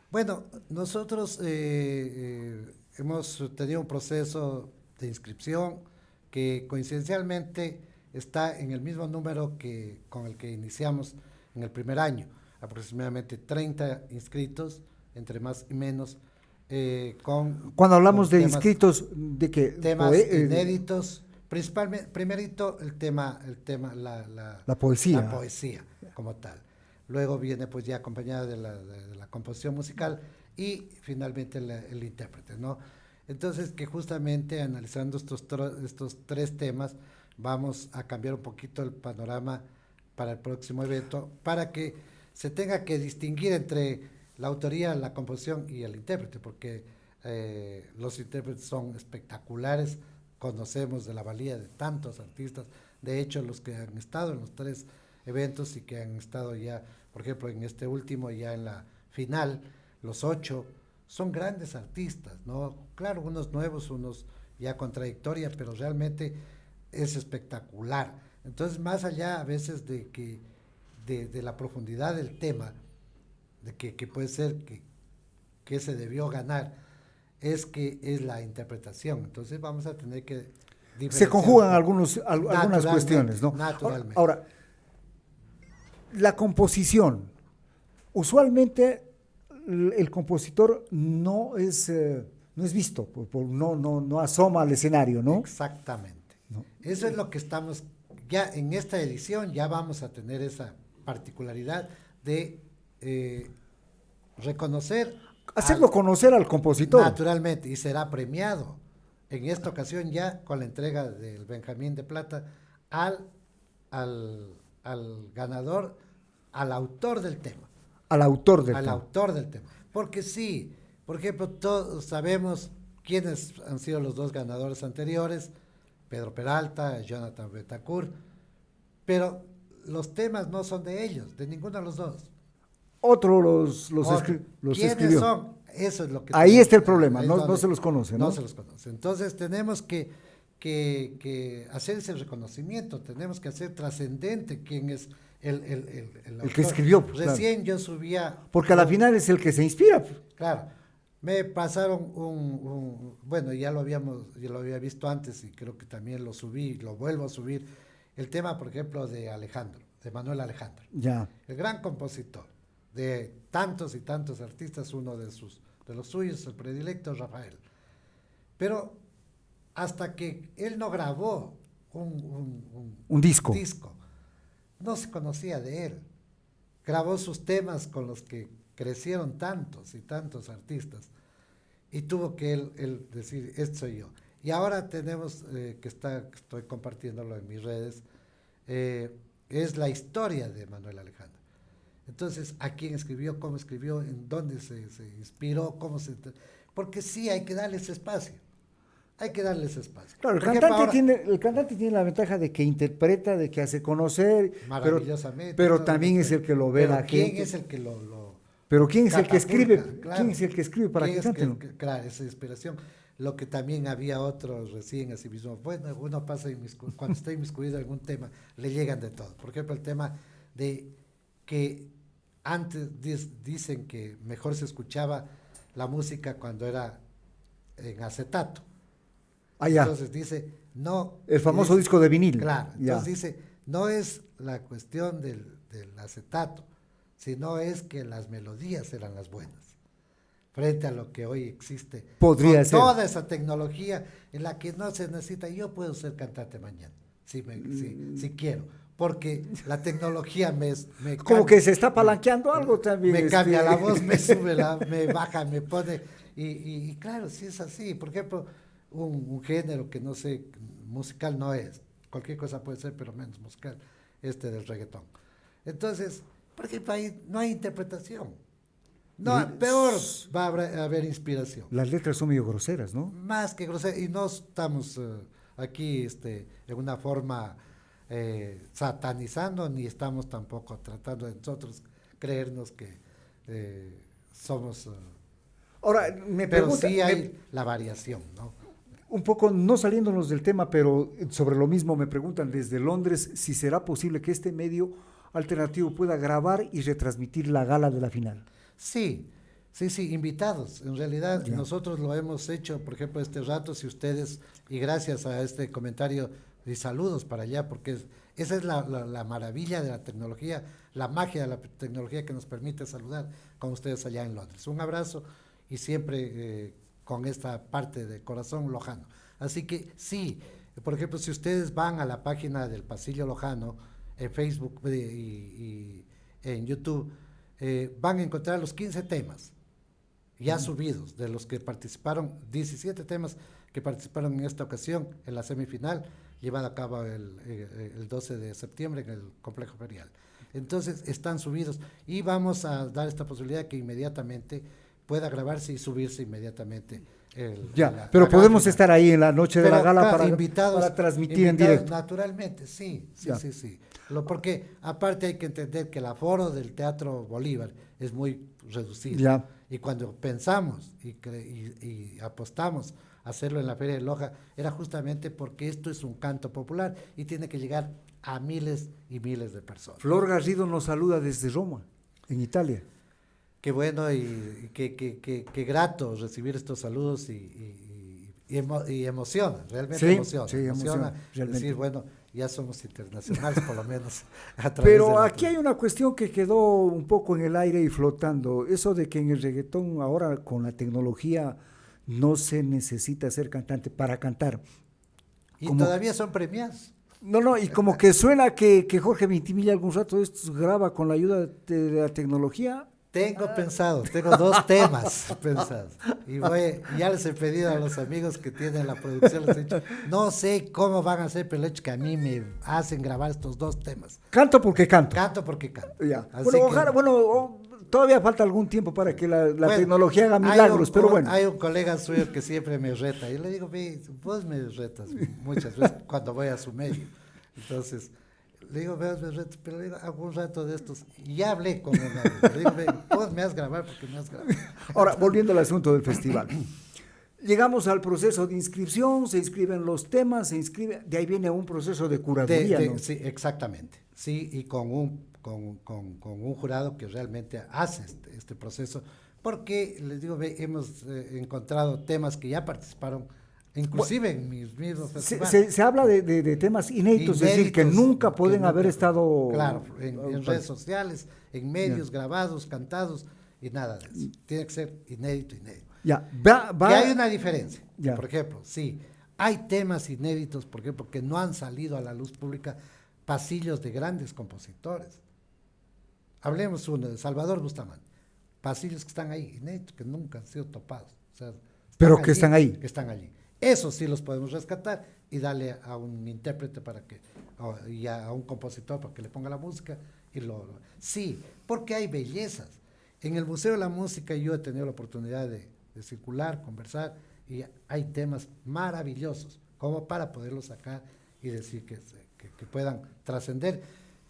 Bueno, nosotros hemos tenido un proceso de inscripción que coincidencialmente está en el mismo número con el que iniciamos en el primer año, aproximadamente 30 inscritos, entre más y menos. Cuando hablamos de inscritos, ¿de qué? Temas inéditos, principalmente, primerito el tema, la poesía. La poesía como tal. Luego viene pues ya acompañada de la composición musical y finalmente el intérprete, ¿no? Entonces, que justamente analizando estos 3 temas, vamos a cambiar un poquito el panorama para el próximo evento, para que se tenga que distinguir entre la autoría, la composición y el intérprete, porque los intérpretes son espectaculares, conocemos de la valía de tantos artistas, de hecho los que han estado en los 3 eventos y que han estado ya, por ejemplo, en este último, ya en la final, los 8, son grandes artistas, ¿no? Claro, unos nuevos, unos ya con trayectoria, pero realmente es espectacular. Entonces, más allá a veces de la profundidad del tema, de que puede ser que se debió ganar, es que es la interpretación. Entonces vamos a tener que se conjugan algunas cuestiones, ¿no? Naturalmente. Ahora, la composición, usualmente el compositor no es visto, no asoma al escenario, ¿no? Exactamente. ¿No? Eso es lo que estamos, ya en esta edición ya vamos a tener esa particularidad de reconocer, hacerlo conocer al compositor. Naturalmente, y será premiado en esta ocasión ya con la entrega del Benjamín de Plata al ganador, al autor del tema. Al autor del tema. Porque sí, por ejemplo, todos sabemos quiénes han sido los 2 ganadores anteriores, Pedro Peralta, Jonathan Betancourt, pero los temas no son de ellos, de ninguno de los 2. Otro los ¿Quiénes escribió. son? Eso es lo que ahí está el problema, no se los conoce, ¿no? No se los conoce. Entonces tenemos que hacer ese reconocimiento, tenemos que hacer trascendente quién es el que escribió. Pues, recién claro. yo subía... Porque a la final es el que se inspira. Claro. Me pasaron bueno, ya lo había visto antes y creo que también lo subí, lo vuelvo a subir, el tema, por ejemplo, de Manuel Alejandro. Ya. El gran compositor de tantos y tantos artistas, uno de los suyos, el predilecto, Rafael. Pero hasta que él no grabó un disco, no se conocía de él. Grabó sus temas con los que crecieron tantos y tantos artistas y tuvo que él decir, esto soy yo. Y ahora tenemos, estoy compartiéndolo en mis redes, es la historia de Manuel Alejandro. Entonces, ¿a quién escribió? ¿Cómo escribió? ¿En dónde se inspiró? Porque sí, hay que darles espacio. Hay que darles espacio. Claro, el cantante tiene la ventaja de que interpreta, de que hace conocer, maravillosamente. pero también es el que lo ve la gente. ¿Quién es el que lo Pero ¿quién es el que escribe? Catapulta, ¿Quién es el que escribe para ¿Quién que es canten? claro, esa inspiración. Lo que también había otros recién así mismo. Bueno, uno pasa cuando está inmiscuido en algún tema, le llegan de todo. Por ejemplo, el tema de que antes dicen que mejor se escuchaba la música cuando era en acetato. Ya. Entonces dice, no. El famoso dice, disco de vinil. Claro, Ya. entonces dice, no es la cuestión del acetato, sino es que las melodías eran las buenas, frente a lo que hoy existe. Podría con ser. toda esa tecnología en la que no se necesita. Yo puedo ser cantante mañana, si quiero, porque la tecnología me Como cambia, que se está palanqueando algo también. me cambia la voz, me sube, me baja, me pone, y claro, si es así. Por ejemplo, un género que no sé, musical no es, cualquier cosa puede ser, pero menos musical, del reggaetón. Entonces, por ejemplo, ahí no hay interpretación. No, peor va a haber inspiración. Las letras son medio groseras, ¿no? Más que grosera, y no estamos aquí en una forma satanizando, ni estamos tampoco tratando de nosotros creernos que somos... Ahora, pero sí hay la variación, ¿no? Un poco, no saliéndonos del tema, pero sobre lo mismo me preguntan desde Londres si será posible que este medio alternativo pueda grabar y retransmitir la gala de la final. Sí, invitados. En realidad Ya. nosotros lo hemos hecho, por ejemplo, este rato, si ustedes, y gracias a este comentario, y saludos para allá, porque esa es la maravilla de la tecnología, la magia de la tecnología que nos permite saludar con ustedes allá en Londres. Un abrazo y siempre con esta parte de corazón lojano. Así que sí, por ejemplo, si ustedes van a la página del Pasillo Lojano, en Facebook y en YouTube, van a encontrar los 15 temas ya subidos, de los que participaron, 17 temas que participaron en esta ocasión en la semifinal, llevada a cabo el 12 de septiembre en el Complejo Ferial. Entonces están subidos y vamos a dar esta posibilidad que inmediatamente pueda grabarse y subirse inmediatamente. Pero podemos estar ahí en la noche de la gala para invitados, transmitir en directo. Naturalmente, sí. Porque aparte hay que entender que el aforo del Teatro Bolívar es muy reducido. Ya. Y cuando pensamos y apostamos a hacerlo en la Feria de Loja, era justamente porque esto es un canto popular y tiene que llegar a miles y miles de personas. Flor Garrido nos saluda desde Roma, en Italia. Qué bueno y qué grato recibir estos saludos y emociona, realmente emociona. Sí, emociona, Es decir, bueno, ya somos internacionales por lo menos. A través Pero aquí hay una cuestión que quedó un poco en el aire y flotando. Eso de que en el reggaetón ahora con la tecnología no se necesita ser cantante para cantar. Y todavía son premiados. No, y como que suena que Jorge Vintimilla algún rato de estos graba con la ayuda de la tecnología. Tengo 2 temas pensados. Y ya les he pedido a los amigos que tienen la producción, les he dicho, no sé cómo van a hacer, pero el hecho que a mí me hacen grabar estos 2 temas. Canto porque canto. Canto porque canto. Ya. Así Bueno, que, ojalá, todavía falta algún tiempo para que la tecnología haga milagros, pero bueno. Hay un colega suyo que siempre me reta. Y le digo, vos me retas muchas veces cuando voy a su medio. Entonces, le digo, pero le digo, algún rato de estos, y ya hablé con un amigo, le digo, vos me has grabado porque me has grabado. Ahora, volviendo al asunto del festival. Llegamos al proceso de inscripción, se inscriben los temas, de ahí viene un proceso de curaduría, ¿no? Sí, exactamente, sí, y con un jurado que realmente hace este proceso, porque, les digo, hemos encontrado temas que ya participaron, inclusive en mis mismos festivales. Se habla de temas inéditos, es decir, que nunca pueden haber estado... Claro, en redes sociales, en medios grabados, cantados, y nada de eso. Tiene que ser inédito. Ya, Que hay una diferencia. Ya. Por ejemplo, sí, hay temas inéditos, por ejemplo, que no han salido a la luz pública, pasillos de grandes compositores. Hablemos uno de Salvador Bustamante. Pasillos que están ahí, inéditos, que nunca han sido topados. O sea, pero que están ahí. Que están allí. Esos sí los podemos rescatar y darle a un intérprete y a un compositor para que le ponga la música. Sí, porque hay bellezas. En el Museo de la Música yo he tenido la oportunidad de circular, conversar, y hay temas maravillosos como para poderlos sacar y decir que puedan trascender.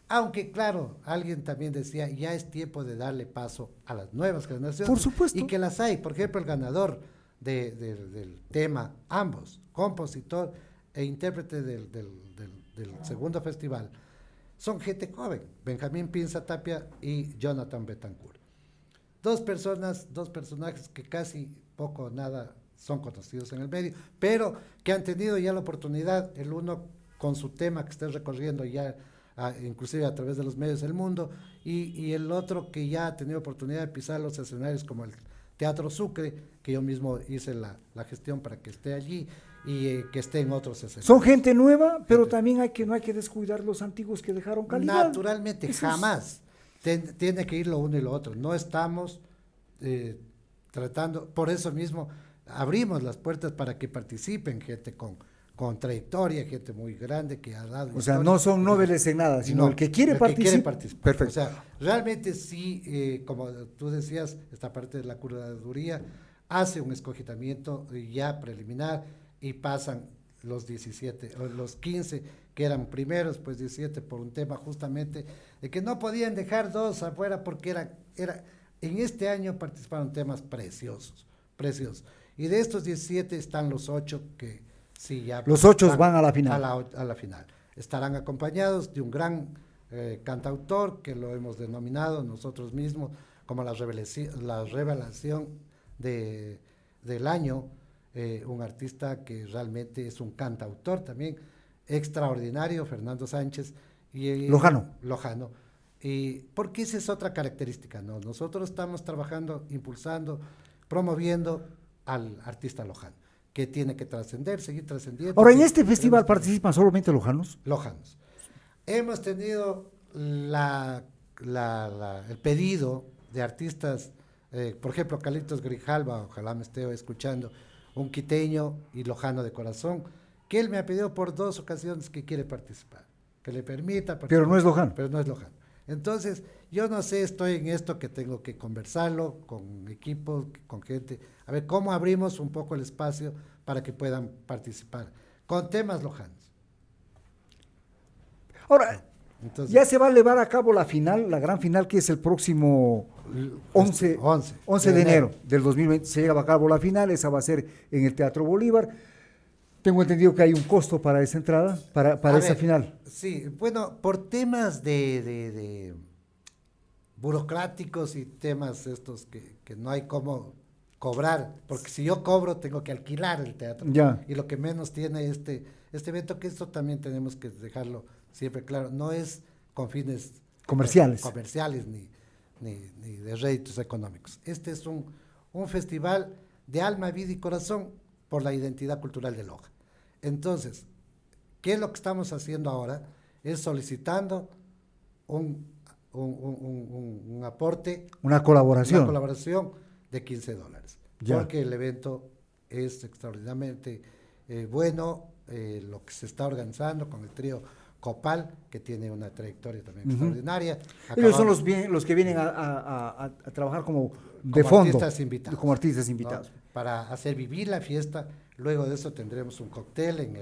Aunque, claro, alguien también decía, ya es tiempo de darle paso a las nuevas generaciones. Por supuesto. Y que las hay. Por ejemplo, el ganador del tema, ambos, compositor e intérprete del segundo festival, son gente joven, Benjamín Pinza Tapia y Jonathan Betancourt. Dos personajes que casi poco o nada son conocidos en el medio, pero que han tenido ya la oportunidad, el uno con su tema que está recorriendo ya, inclusive a través de los medios del mundo, y el otro que ya ha tenido oportunidad de pisar los escenarios como el Teatro Sucre, que yo mismo hice la gestión para que esté allí y que esté en otros escenarios. Son gente nueva, pero también no hay que descuidar los antiguos que dejaron calidad. Naturalmente, jamás. Tiene que ir lo uno y lo otro. No estamos tratando, por eso mismo abrimos las puertas para que participen gente con trayectoria, gente muy grande que ha dado. O sea, no son noveles en nada, sino el que quiere participar. Perfecto. O sea, realmente sí, como tú decías, esta parte de la curaduría hace un escogitamiento ya preliminar y pasan los 17, o los 15 que eran primeros, pues 17 por un tema justamente de que no podían dejar dos afuera porque en este año participaron temas preciosos. Y de estos 17 están los 8 que sí ya... Los 8 van a la final. A la final. Estarán acompañados de un gran cantautor que lo hemos denominado nosotros mismos como la revelación del año, un artista que realmente es un cantautor también extraordinario, Fernando Sánchez. Lojano. Y porque esa es otra característica, ¿no? Nosotros estamos trabajando, impulsando, promoviendo al artista lojano, que tiene que trascender, seguir trascendiendo. Ahora, ¿en este festival participan solamente lojanos? Lojanos. Hemos tenido el pedido de artistas, por ejemplo, Carlitos Grijalva, ojalá me esté escuchando, un quiteño y lojano de corazón, que él me ha pedido por 2 ocasiones que quiere participar, que le permita participar. Pero no es lojano. Pero no es lojano. Entonces, yo no sé, estoy en esto que tengo que conversarlo con equipos, con gente, a ver cómo abrimos un poco el espacio para que puedan participar con temas lojanos. Ahora, entonces, ya se va a llevar a cabo la final, la gran final, que es el próximo 11 de enero del 2020. Se lleva a cabo la final, esa va a ser en el Teatro Bolívar. Tengo entendido que hay un costo para esa entrada, para esa final. Sí, bueno, por temas de burocráticos y temas estos que no hay cómo cobrar, porque si yo cobro tengo que alquilar el teatro. Ya. Y lo que menos tiene este evento, que esto también tenemos que dejarlo siempre claro, no es con fines comerciales ni de réditos económicos. Este es un festival de alma, vida y corazón por la identidad cultural de Loja. Entonces, ¿qué es lo que estamos haciendo ahora? Es solicitando un aporte, una colaboración de $15, ya. Porque el evento es extraordinariamente bueno, lo que se está organizando con el trío Copal, que tiene una trayectoria también extraordinaria. Ellos son los que vienen a trabajar como fondo, como artistas invitados. Para hacer vivir la fiesta. Luego de eso tendremos un cóctel en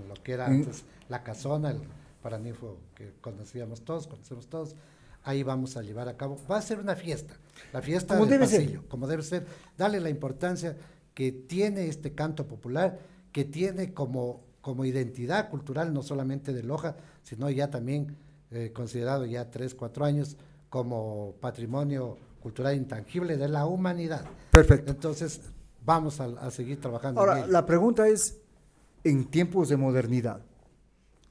lo que era antes la casona, el Paraninfo que conocemos todos. Ahí vamos a llevar a cabo. Va a ser una fiesta, la fiesta del pasillo, como debe ser. Darle la importancia que tiene este canto popular, que tiene como identidad cultural, no solamente de Loja, sino ya también considerado ya 3-4 años como patrimonio cultural intangible de la humanidad. Perfecto. Entonces, vamos a seguir trabajando. Ahora, la pregunta es, en tiempos de modernidad,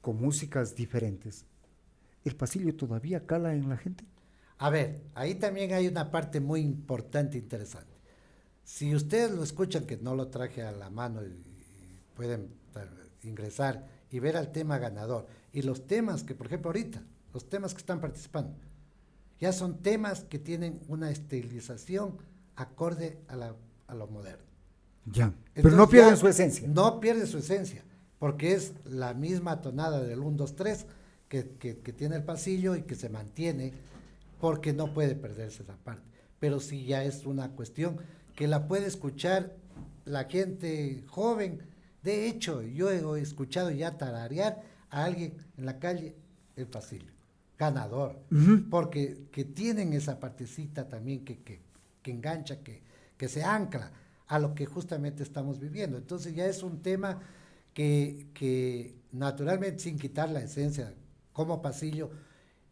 con músicas diferentes, ¿el pasillo todavía cala en la gente? A ver, ahí también hay una parte muy importante e interesante. Si ustedes lo escuchan, que no lo traje a la mano y pueden ingresar y ver al tema ganador, y los temas que, por ejemplo, ahorita, los temas que están participando, ya son temas que tienen una estilización acorde a lo moderno. Ya, entonces, pero no pierden su esencia. No pierde su esencia, porque es la misma tonada del 1, 2, 3 que tiene el pasillo y que se mantiene, porque no puede perderse esa parte. Pero sí ya es una cuestión que la puede escuchar la gente joven. De hecho, yo he escuchado ya tararear a alguien en la calle el pasillo. ganador, porque que tienen esa partecita también que engancha, que se ancla a lo que justamente estamos viviendo. Entonces ya es un tema que naturalmente, sin quitar la esencia como pasillo,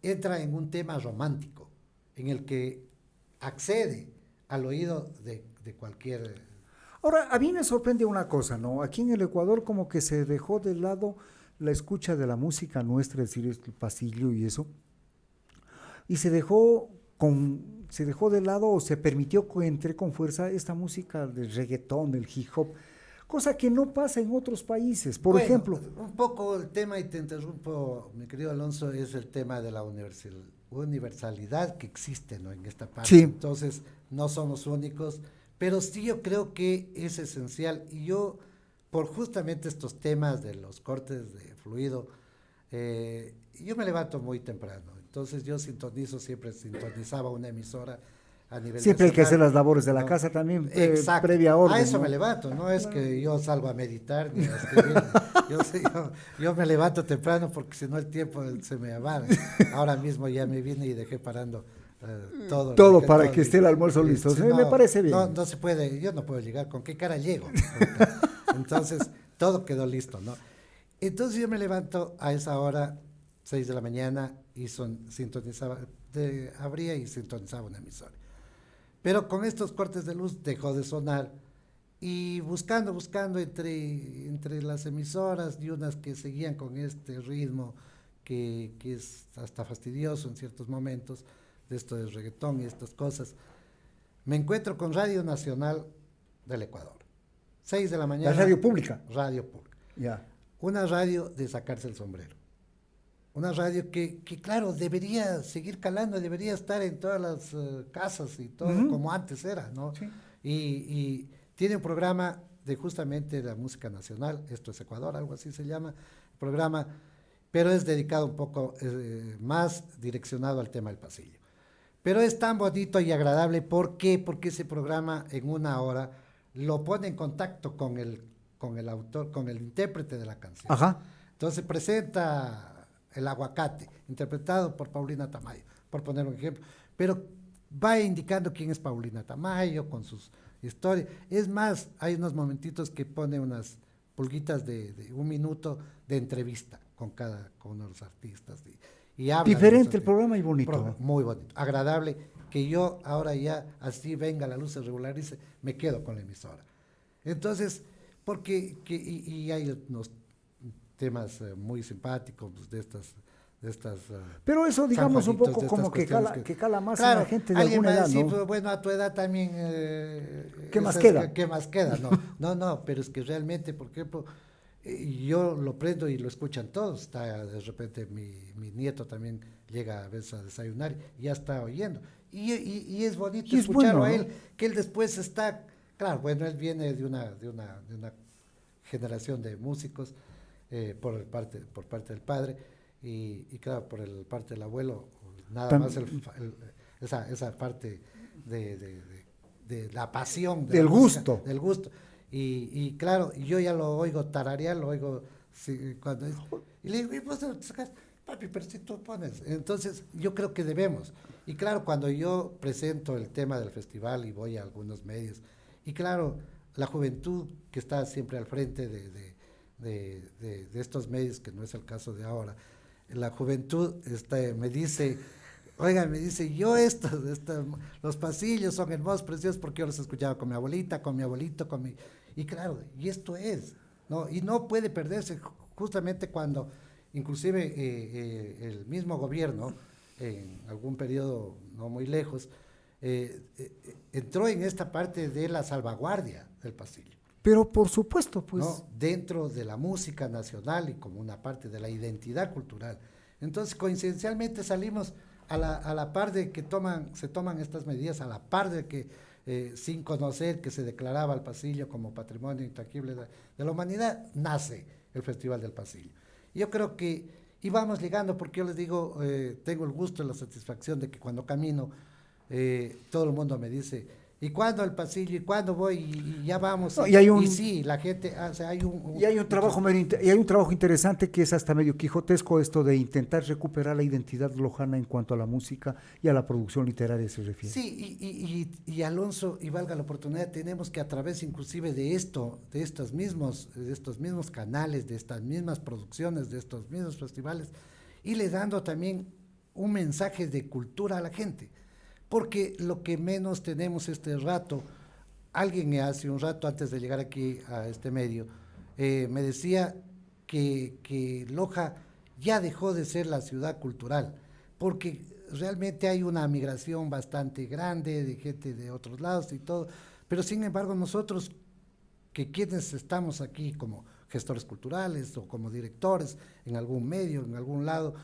entra en un tema romántico, en el que accede al oído de cualquier... Ahora, a mí me sorprende una cosa, ¿no? Aquí en el Ecuador como que se dejó de lado la escucha de la música nuestra, es decir, el pasillo y eso, y se dejó de lado o se permitió que entre con fuerza esta música del reggaetón, del hip hop, cosa que no pasa en otros países. Por Bueno, ejemplo, un poco el tema, y te interrumpo, mi querido Alonso, es el tema de la universalidad que existe, ¿no?, en esta parte. Sí. Entonces, no somos únicos, pero sí yo creo que es esencial. Y yo, por justamente estos temas de los cortes de fluido, yo me levanto muy temprano. Entonces yo siempre sintonizaba una emisora a nivel siempre hay que hacer nacional, las labores de la ¿no? casa también, Exacto. previa orden. A eso ¿no? me levanto, no es que yo salgo a meditar ni a escribir. Yo me levanto temprano porque si no el tiempo se me va. Ahora mismo ya me vine y dejé parando todo. Todo para que esté el almuerzo listo. Sí, me parece bien. No se puede, yo no puedo llegar, ¿con qué cara llego? Entonces, todo quedó listo, ¿no? Entonces yo me levanto a esa hora, 6 de la mañana, y abría y sintonizaba una emisora. Pero con estos cortes de luz dejó de sonar, y buscando entre las emisoras y unas que seguían con este ritmo que es hasta fastidioso en ciertos momentos, de esto de reggaetón y estas cosas, me encuentro con Radio Nacional del Ecuador. 6 de la mañana. La radio pública. Radio pública. Ya. Una radio de sacarse el sombrero. Una radio que claro, debería seguir calando, debería estar en todas las casas y todo como antes era, ¿no? Sí. Y tiene un programa de justamente la música nacional, esto es Ecuador, algo así se llama, el programa, pero es dedicado un poco más direccionado al tema del pasillo. Pero es tan bonito y agradable, ¿por qué? Porque ese programa en una hora lo pone en contacto con el autor, con el intérprete de la canción. Ajá. Entonces presenta El Aguacate, interpretado por Paulina Tamayo, por poner un ejemplo, pero va indicando quién es Paulina Tamayo con sus historias. Es más, hay unos momentitos que pone unas pulguitas de 1 minuto de entrevista con uno de los artistas y habla. Diferente el programa y bonito. Muy bonito, agradable, que yo ahora ya, así venga la luz, se regularice, me quedo con la emisora. Entonces, porque y hay unos temas muy simpáticos de estas pero eso, digamos, un poco como que cala más en la gente de alguna edad, ¿no? Pues, bueno, a tu edad también... ¿Qué más queda? ¿Qué más queda? No, pero es que realmente, por ejemplo, yo lo prendo y lo escuchan todos. Está de repente mi nieto también llega a veces a desayunar y ya está oyendo. Y es bonito y es escucharlo bueno, a él, ¿no? que él después está... Claro, bueno, él viene de una generación de músicos por parte del padre y claro, por parte del abuelo, nada más esa parte de la pasión. Del gusto. Del gusto. Y claro, yo ya lo oigo tararear, lo oigo cuando... Y le digo, ¿y vos sacas? Papi, pero si tú pones. Entonces, yo creo que debemos. Y claro, cuando yo presento el tema del festival y voy a algunos medios, y claro, la juventud que está siempre al frente de estos medios, que no es el caso de ahora, la juventud me dice, oiga, yo los pasillos son hermosos, preciosos, porque yo los escuchaba con mi abuelita, con mi abuelito, y claro, y esto es, ¿no? Y no puede perderse justamente cuando, inclusive el mismo gobierno, en algún periodo no muy lejos, entró en esta parte de la salvaguardia del pasillo. Pero por supuesto, pues... ¿no? Dentro de la música nacional y como una parte de la identidad cultural. Entonces, coincidencialmente salimos a la par de que se toman estas medidas, a la par de que, sin conocer que se declaraba el pasillo como patrimonio intangible de la humanidad, nace el Festival del Pasillo. Yo creo que íbamos llegando, porque yo les digo, tengo el gusto y la satisfacción de que cuando camino, todo el mundo me dice, ¿Y cuándo el pasillo? ¿Y cuándo voy? Y ya vamos. No, y sí, la gente, o sea, hay un... Y hay un trabajo y hay un trabajo interesante que es hasta medio quijotesco, esto de intentar recuperar la identidad lojana en cuanto a la música y a la producción literaria se refiere. Sí, y Alonso, y valga la oportunidad, tenemos que a través inclusive de esto, de estos mismos canales, de estas mismas producciones, de estos mismos festivales, irle dando también un mensaje de cultura a la gente. Porque lo que menos tenemos este rato, alguien hace un rato antes de llegar aquí a este medio, me decía que Loja ya dejó de ser la ciudad cultural, porque realmente hay una migración bastante grande de gente de otros lados y todo, pero sin embargo nosotros, que quienes estamos aquí como gestores culturales o como directores en algún medio, en algún lado,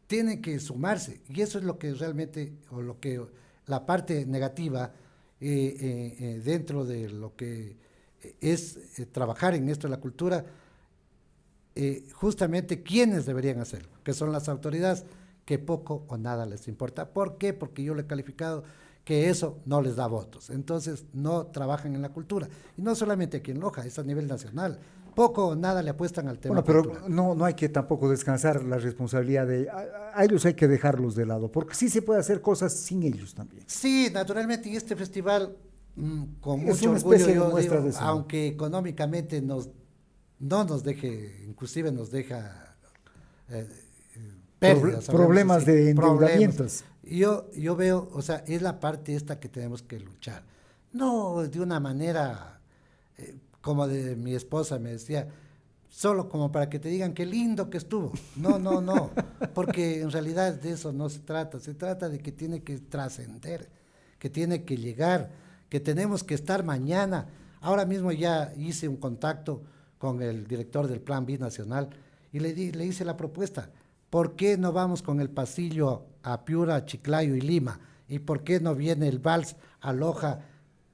tienen que sumarse, y eso es lo que realmente, o lo que la parte negativa dentro de lo que es trabajar en esto de la cultura, justamente quienes deberían hacerlo, que son las autoridades, que poco o nada les importa. ¿Por qué? Porque yo le he calificado que eso no les da votos, entonces no trabajan en la cultura, y no solamente aquí en Loja, es a nivel nacional. Poco o nada le apuestan al tema Bueno, cultural. pero no hay que tampoco descansar la responsabilidad a ellos hay que dejarlos de lado, porque sí se puede hacer cosas sin ellos también. Sí, naturalmente, y este festival, con Es mucho una orgullo, especie de yo muestra digo, de eso. aunque económicamente no nos deje, inclusive nos deja pérdidas, Problemas así, de problemas. endeudamientos. Yo veo, o sea, es la parte esta que tenemos que luchar. No de una manera como de mi esposa me decía, solo como para que te digan qué lindo que estuvo. No, porque en realidad de eso no se trata de que tiene que trascender, que tiene que llegar, que tenemos que estar mañana. Ahora mismo ya hice un contacto con el director del Plan B Nacional y le hice la propuesta. ¿Por qué no vamos con el pasillo a Piura, Chiclayo y Lima? ¿Y por qué no viene el vals a Loja,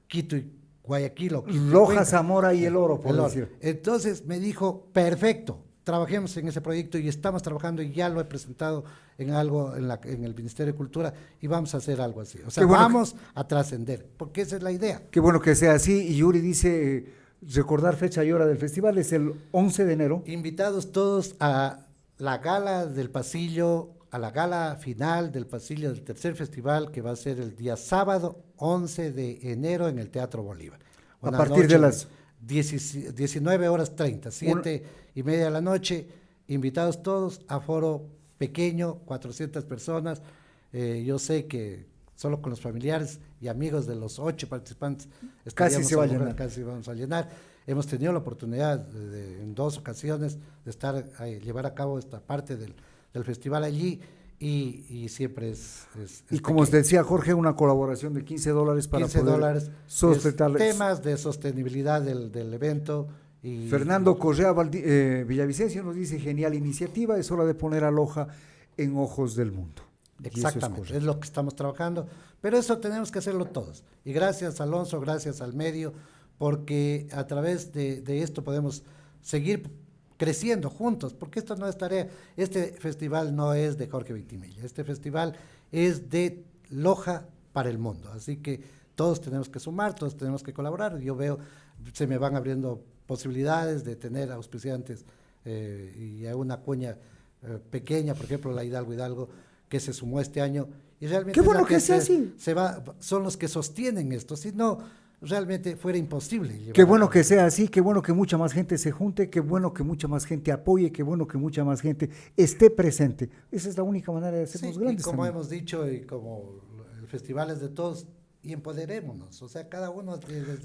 Quito y Guayaquil o Quito y Loja, Cuenca? Zamora y el Oro, por El oro. decir. Entonces me dijo, perfecto, trabajemos en ese proyecto y estamos trabajando y ya lo he presentado en algo en el Ministerio de Cultura y vamos a hacer algo así. O sea, bueno vamos a trascender, porque esa es la idea. Qué bueno que sea así. Y Yuri dice, recordar fecha y hora del festival es el 11 de enero. Invitados todos a la gala del pasillo, a la gala final del pasillo del tercer festival, que va a ser el día sábado 11 de enero en el Teatro Bolívar. A partir de las 19:30, 7:30 de la noche, invitados todos, aforo pequeño, 400 personas. Yo sé que solo con los familiares y amigos de los 8 participantes casi se va a llenar. Casi vamos a llenar. Hemos tenido la oportunidad en 2 ocasiones de llevar a cabo esta parte del festival allí y siempre es y como os decía Jorge, una colaboración de $15 para poder sustentar temas de sostenibilidad del evento. Y Fernando Correa Villavicencio nos dice, genial iniciativa, es hora de poner a Loja en ojos del mundo. Exactamente, es lo que estamos trabajando, pero eso tenemos que hacerlo todos. Y gracias Alonso, gracias al medio, porque a través de esto podemos seguir creciendo juntos, porque esto no es tarea, este festival no es de Jorge Vitimilla, este festival es de Loja para el mundo, así que todos tenemos que sumar, todos tenemos que colaborar. Yo veo, se me van abriendo posibilidades de tener auspiciantes y a una cuña pequeña, por ejemplo la Hidalgo, que se sumó este año, y realmente qué bueno que sea así. Son los que sostienen esto, si no, realmente fuera imposible. Qué bueno que sea así, qué bueno que mucha más gente se junte, qué bueno que mucha más gente apoye, qué bueno que mucha más gente esté presente. Esa es la única manera de hacernos grandes. Y como también hemos dicho, y como el festival es de todos, y empoderémonos, o sea, cada uno...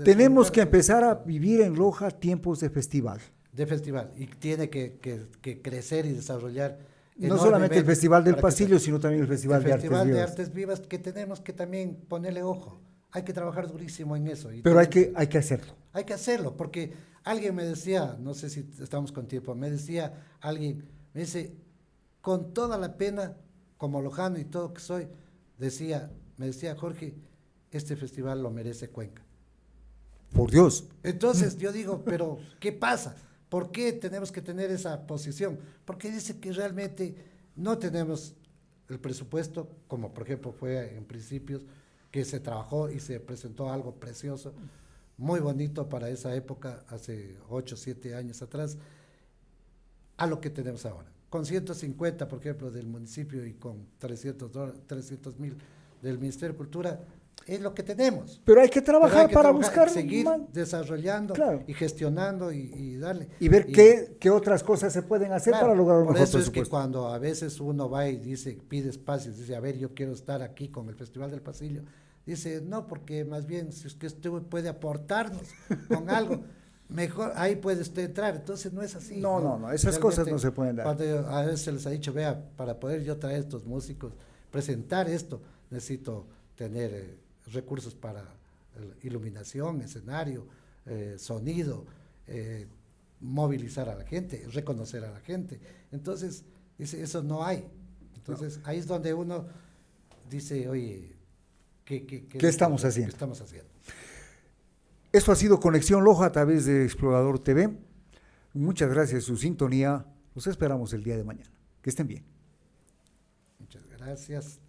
Tenemos que empezar a vivir en Loja tiempos de festival. De festival, y tiene que crecer y desarrollar. No solamente el Festival del Pasillo, sino también el Festival de Artes Vivas, que tenemos que también ponerle ojo. Hay que trabajar durísimo en eso. Pero hay que hacerlo. Hay que hacerlo, porque alguien me decía, no sé si estamos con tiempo, me dice, con toda la pena, como lojano y todo que soy, me decía Jorge, este festival lo merece Cuenca. Por Dios. Entonces yo digo, pero ¿qué pasa? ¿Por qué tenemos que tener esa posición? Porque dice que realmente no tenemos el presupuesto, como por ejemplo fue en principios, que se trabajó y se presentó algo precioso, muy bonito para esa época, hace 8, 7 años atrás, a lo que tenemos ahora. Con 150, por ejemplo, del municipio y con 300.000 del Ministerio de Cultura, es lo que tenemos. Pero hay que trabajar para buscar, seguir desarrollando, claro, y gestionando y darle. y ver qué otras cosas se pueden hacer, claro, para lograr un por mejor eso es que presupuesto. cuando a veces uno va y dice, pide espacios, dice, a ver, yo quiero estar aquí con el Festival del Pasillo, dice, no, porque más bien, si es que usted puede aportarnos con algo, mejor, ahí puede usted entrar. Entonces no es así. No, esas Realmente, cosas no se pueden dar. Cuando a veces se les ha dicho, vea, para poder yo traer estos músicos, presentar esto, necesito tener recursos para iluminación, escenario, sonido, movilizar a la gente, reconocer a la gente. Entonces, dice, eso no hay. Entonces, ahí es donde uno dice, oye, ¿qué estamos haciendo? ¿Qué estamos haciendo? Esto ha sido Conexión Loja a través de Explorador TV. Muchas gracias por su sintonía. Los esperamos el día de mañana. Que estén bien. Muchas gracias.